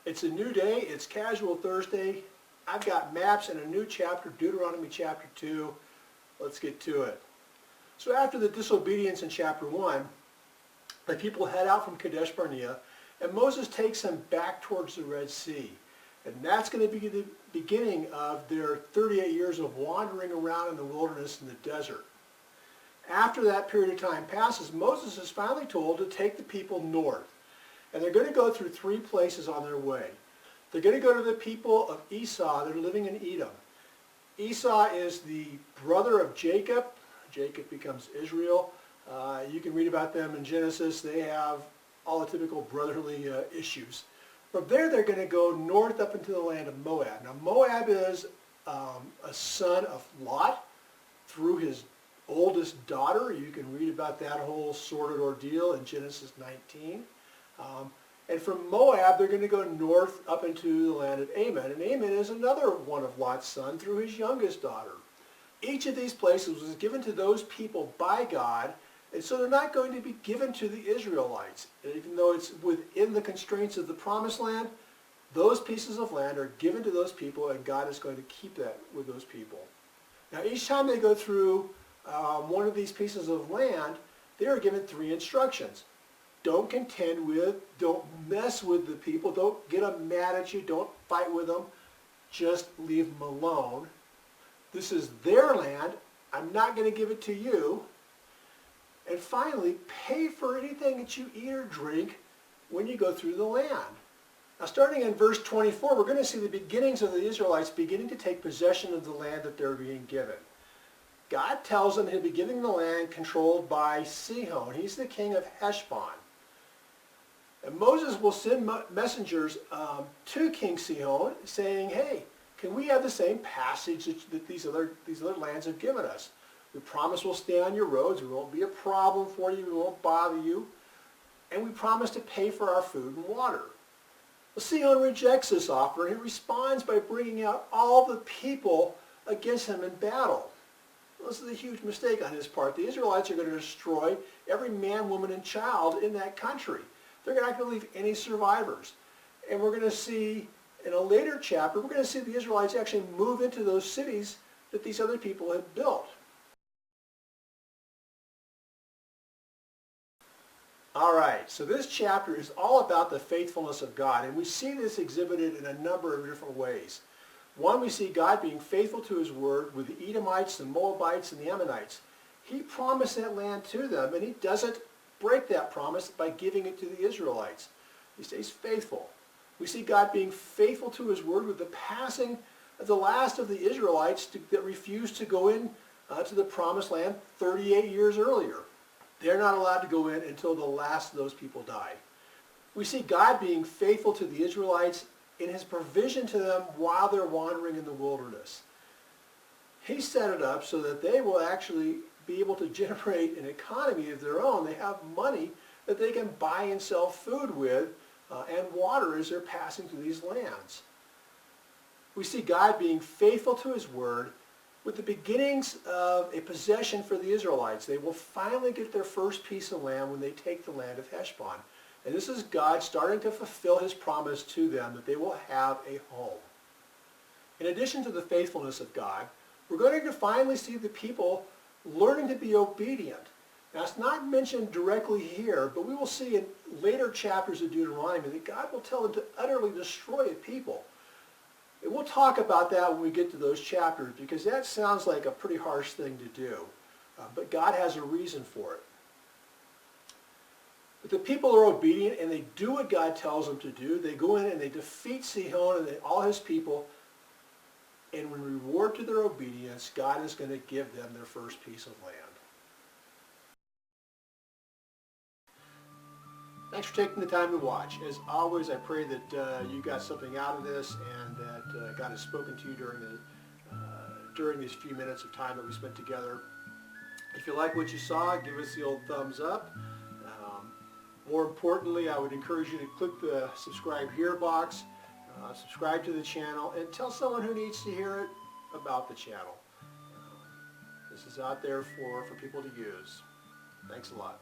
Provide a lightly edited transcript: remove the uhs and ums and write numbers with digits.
It's a new day, it's Casual Thursday. I've got maps and a new chapter, Deuteronomy chapter 2. Let's get to it. So after the disobedience in chapter 1, the people head out from Kadesh Barnea, and Moses takes them back towards the Red Sea. And that's going to be the beginning of their 38 years of wandering around in the wilderness in the desert. After that period of time passes, Moses is finally told to take the people north. And they're going to go through 3 places on their way. They're going to go to the people of Esau that are living in Edom. Esau is the brother of Jacob. Jacob becomes Israel. You can read about them in Genesis. They have all the typical brotherly issues. From there, they're going to go north up into the land of Moab. Now, Moab is a son of Lot through his oldest daughter. You can read about that whole sordid ordeal in Genesis 19. And from Moab, they're going to go north up into the land of Ammon. And Ammon is another one of Lot's sons through his youngest daughter. Each of these places was given to those people by God, and so they're not going to be given to the Israelites. Even though it's within the constraints of the Promised Land, those pieces of land are given to those people, and God is going to keep that with those people. Now, each time they go through one of these pieces of land, they are given 3 instructions. Don't contend with, don't mess with the people, don't get them mad at you, don't fight with them, just leave them alone. This is their land, I'm not going to give it to you. And finally, pay for anything that you eat or drink when you go through the land. Now, starting in verse 24, we're going to see the beginnings of the Israelites beginning to take possession of the land that they're being given. God tells them he'll be giving the land controlled by Sihon. He's the king of Heshbon. And Moses will send messengers to King Sihon saying, hey, can we have the same passage that these other lands have given us? We promise we'll stay on your roads. We won't be a problem for you. We won't bother you. And we promise to pay for our food and water. Well, Sihon rejects this offer, and he responds by bringing out all the people against him in battle. This is a huge mistake on his part. The Israelites are going to destroy every man, woman, and child in that country. They're not going to leave any survivors. And we're going to see, in a later chapter, we're going to see the Israelites actually move into those cities that these other people had built. All right, so this chapter is all about the faithfulness of God, and we see this exhibited in a number of different ways. One, we see God being faithful to his word with the Edomites, the Moabites, and the Ammonites. He promised that land to them, and he doesn't break that promise by giving it to the Israelites. He stays faithful. We see God being faithful to his word with the passing of the last of the Israelites that refused to go in to the promised land 38 years earlier. They're not allowed to go in until the last of those people die. We see God being faithful to the Israelites in his provision to them while they're wandering in the wilderness. He set it up so that they will actually be able to generate an economy of their own. They have money that they can buy and sell food with and water as they're passing through these lands. We see God being faithful to his word with the beginnings of a possession for the Israelites. They will finally get their first piece of land when they take the land of Heshbon. And this is God starting to fulfill his promise to them that they will have a home. In addition to the faithfulness of God, we're going to finally see the people learning to be obedient. Now, it's not mentioned directly here, but we will see in later chapters of Deuteronomy that God will tell them to utterly destroy a people. And we'll talk about that when we get to those chapters, because that sounds like a pretty harsh thing to do. But God has a reason for it. But the people are obedient, and they do what God tells them to do. They go in and they defeat Sihon and all his people. And in reward to their obedience, God is going to give them their first piece of land. Thanks for taking the time to watch. As always, I pray that you got something out of this and that God has spoken to you during these few minutes of time that we spent together. If you like what you saw, give us the old thumbs up. More importantly, I would encourage you to click the subscribe here box, subscribe to the channel, and tell someone who needs to hear it about the channel. This is out there for people to use. Thanks a lot.